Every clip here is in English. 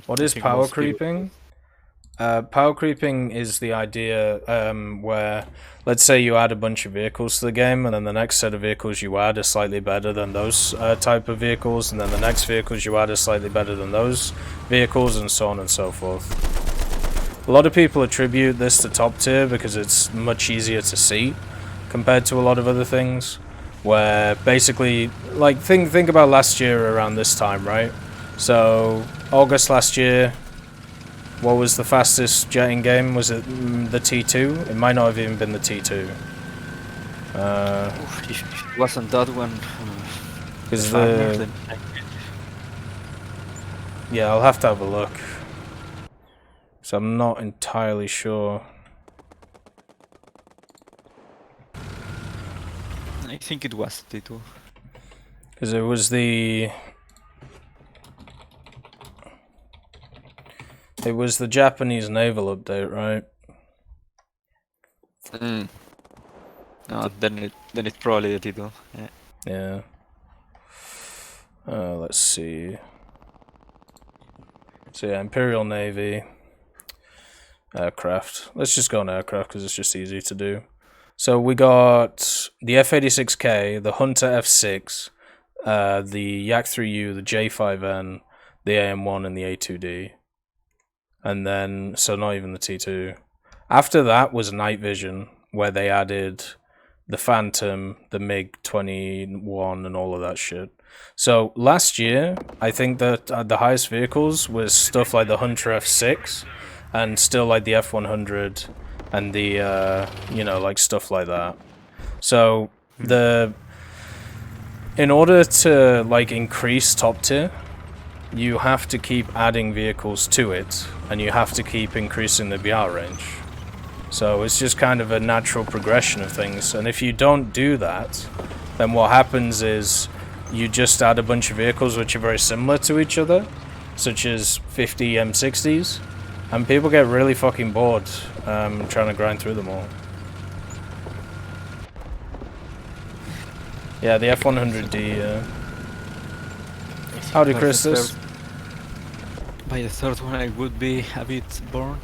What I is think power most people. creeping? Power creeping is the idea where, let's say you add a bunch of vehicles to the game, and then the next set of vehicles you add are slightly better than those type of vehicles, and then the next vehicles you add are slightly better than those vehicles, and so on and so forth. A lot of people attribute this to top tier because it's much easier to see compared to a lot of other things, where basically, like, think about last year around this time, right? So, August last year, what was the fastest jet in game? Was it the T2? It might not have even been the T2. If it wasn't that one, the Because farmer, the... then Yeah, I'll have to have a look. So I'm not entirely sure. I think it was T2. Because it was the... It was the Japanese naval update, right? No, then it's probably the T2. Yeah. Yeah. Let's see. So yeah, Imperial Navy. Aircraft. Let's just go on aircraft because it's just easy to do. So we got the F-86K, the Hunter F6, the Yak-3U, the J5N, the AM-1, and the A2D. And then, so not even the T2. After that was Night Vision, where they added the Phantom, the MiG-21, and all of that shit. So last year, I think that the highest vehicles was stuff like the Hunter F6, and still like the F100, and the, you know, like stuff like that. So, in order to, like, increase top tier, you have to keep adding vehicles to it, and you have to keep increasing the BR range. So it's just kind of a natural progression of things, and if you don't do that, then what happens is you just add a bunch of vehicles which are very similar to each other, such as 50 M60s, and people get really fucking bored trying to grind through them all. Yeah, the F100D. Howdy, Christus. By the third one, I would be a bit bored.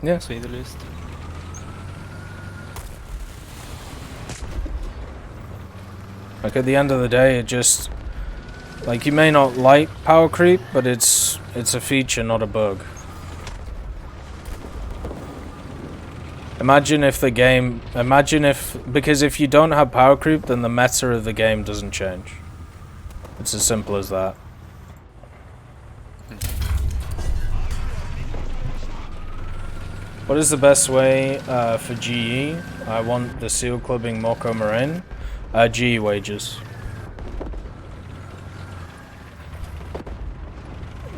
Yeah. To say the least. Like, at the end of the day, it just... Like, you may not like power creep, but it's a feature, not a bug. Imagine if the game... Because if you don't have power creep, then the meta of the game doesn't change. It's as simple as that. What is the best way for GE? I want the seal clubbing Moko Moraine. GE wages.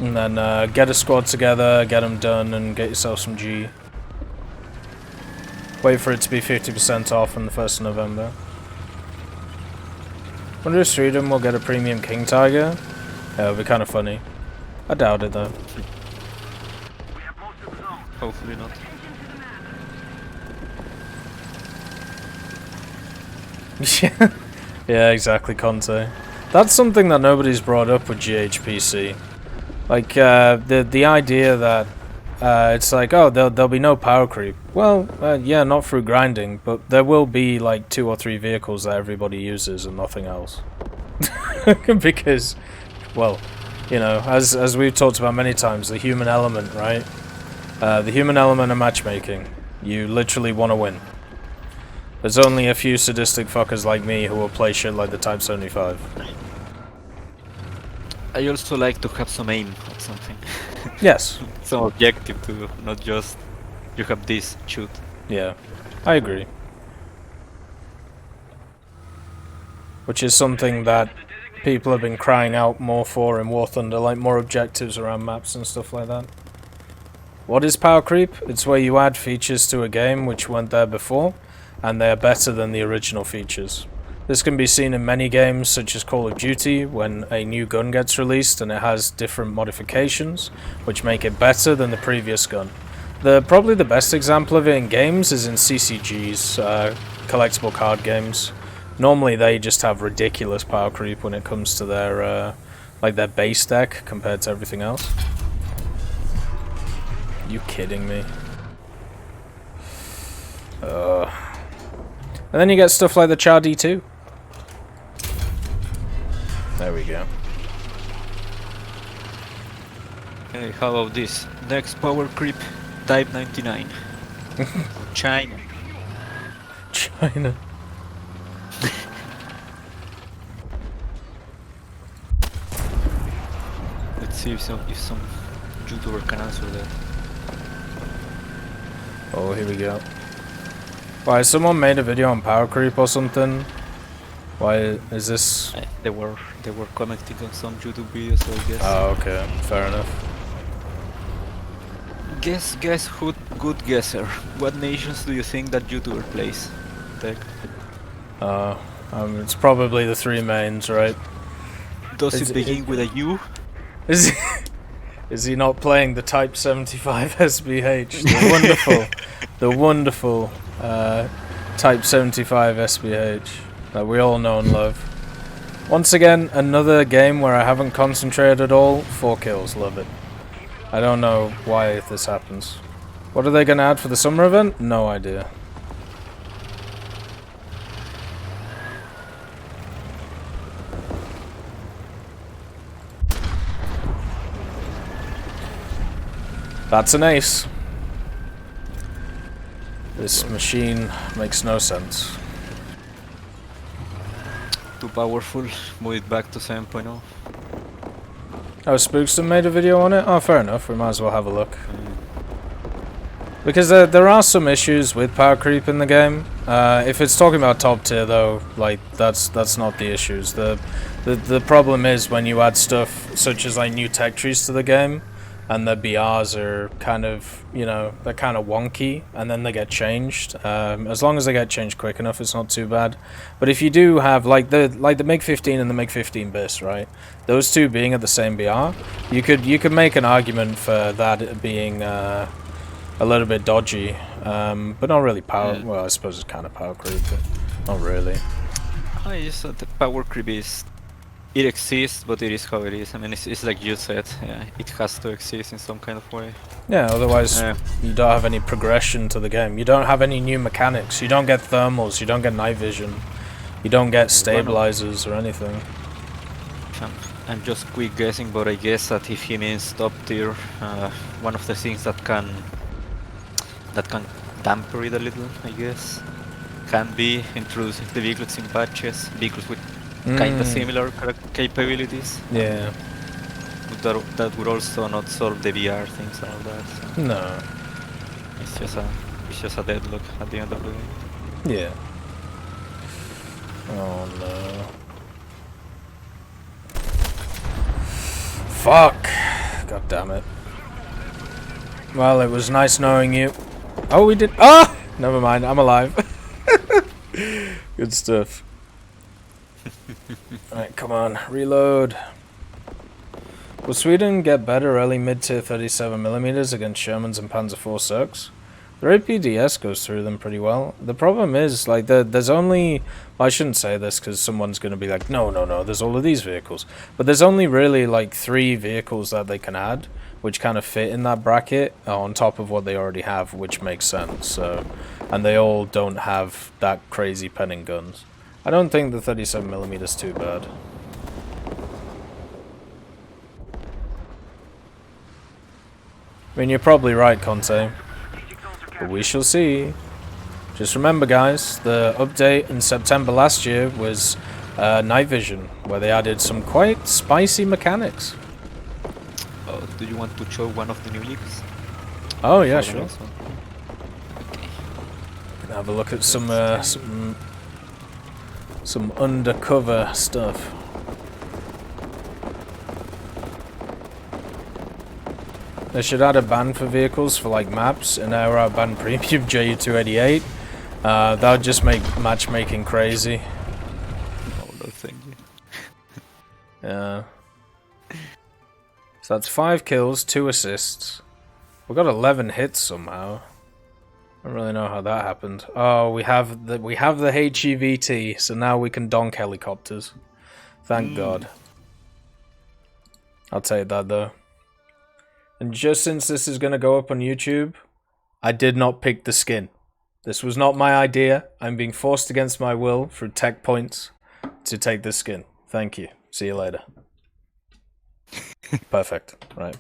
And then get a squad together, get them done, and get yourself some GE. Wait for it to be 50% off on the 1st of November. Wonder if Sweden will get a premium King Tiger? Yeah, it'll be kind of funny. I doubt it though. Hopefully not. Yeah, exactly, Conte. That's something that nobody's brought up with GHPC. Like, the idea that it's like, oh, there'll be no power creep. Well, yeah, not through grinding, but there will be like 2 or 3 vehicles that everybody uses and nothing else. Because, well, you know, as we've talked about many times, the human element, right? The human element of matchmaking. You literally want to win. There's only a few sadistic fuckers like me who will play shit like the Type 75. I also like to have some aim at something. Yes. Some objective to not just you have this, shoot. Yeah, I agree. Which is something that people have been crying out more for in War Thunder, like more objectives around maps and stuff like that. What is power creep? It's where you add features to a game which weren't there before, and they are better than the original features. This can be seen in many games such as Call of Duty when a new gun gets released and it has different modifications which make it better than the previous gun. Probably the best example of it in games is in CCGs, collectible card games. Normally they just have ridiculous power creep when it comes to their like their base deck compared to everything else. You kidding me? And then you get stuff like the Char D2. There we go. Hey, how about this? Next power creep, Type 99. China. China. Let's see if some YouTuber can answer that. Oh, here we go. Why, someone made a video on power creep or something? Why is this? They were commenting on some YouTube videos, so I guess. Oh, okay, fair enough. Guess who? Good guesser. What nations do you think that YouTuber plays? Tech. It's probably the three mains, right? Does it begin with a U? Is he not playing the Type 75 SBH? The wonderful Type 75 SBH that we all know and love. Once again, another game where I haven't concentrated at all. 4 kills, love it. I don't know why this happens. What are they going to add for the summer event? No idea. That's an ace. This machine makes no sense. Too powerful. Move it back to 7.0. Oh, Spookston made a video on it? Oh, fair enough. We might as well have a look. Because there are some issues with power creep in the game. If it's talking about top tier though, like that's not the issues. The problem is when you add stuff such as like new tech trees to the game, and the BRs are kind of, you know, they're kind of wonky, and then they get changed. As long as they get changed quick enough, it's not too bad. But if you do have like the MiG-15 and the MiG-15 bis, right? Those two being at the same BR, you could make an argument for that being a little bit dodgy, but not really power. Well, I suppose it's kind of power creep, but not really. I just thought the power creep is. It exists, but it is how it is. I mean, it's like you said, it has to exist in some kind of way. Yeah, otherwise you don't have any progression to the game. You don't have any new mechanics. You don't get thermals, you don't get night vision, you don't get stabilizers or anything. I'm just quick guessing, but I guess that if he means top tier, one of the things that can damper it a little, I guess, can be introducing the vehicles in patches, vehicles with kind of similar capabilities. Yeah. But that would also not solve the VR things and all that. So No. It's just a deadlock at the end of the day. Yeah. Oh no. Fuck. God damn it. Well, it was nice knowing you. Oh, we did. Ah! Never mind. I'm alive. Good stuff. Alright, come on, reload. Will Sweden get better early mid-tier 37mm against Shermans and Panzer IV Cirques? Their APDS goes through them pretty well. The problem is, like, there's only... Well, I shouldn't say this because someone's going to be like, no, there's all of these vehicles. But there's only really, like, 3 vehicles that they can add, which kind of fit in that bracket on top of what they already have, which makes sense. So, and they all don't have that crazy penning guns. I don't think the 37mm is too bad. I mean, you're probably right, Conte. But we shall see. Just remember, guys, the update in September last year was night vision, where they added some quite spicy mechanics. Oh, do you want to show one of the new leaks? Oh, yeah, sure. Okay. Can have a look at some undercover stuff. They should add a ban for vehicles for like maps in our ban premium JU288. That would just make matchmaking crazy. Oh no, thank you. Yeah. So that's 5 kills, 2 assists. We got 11 hits somehow. I don't really know how that happened. Oh, we have the HEVT, so now we can donk helicopters. Thank God. I'll take that though. And just since this is going to go up on YouTube, I did not pick the skin. This was not my idea. I'm being forced against my will through tech points to take this skin. Thank you. See you later. Perfect. Right.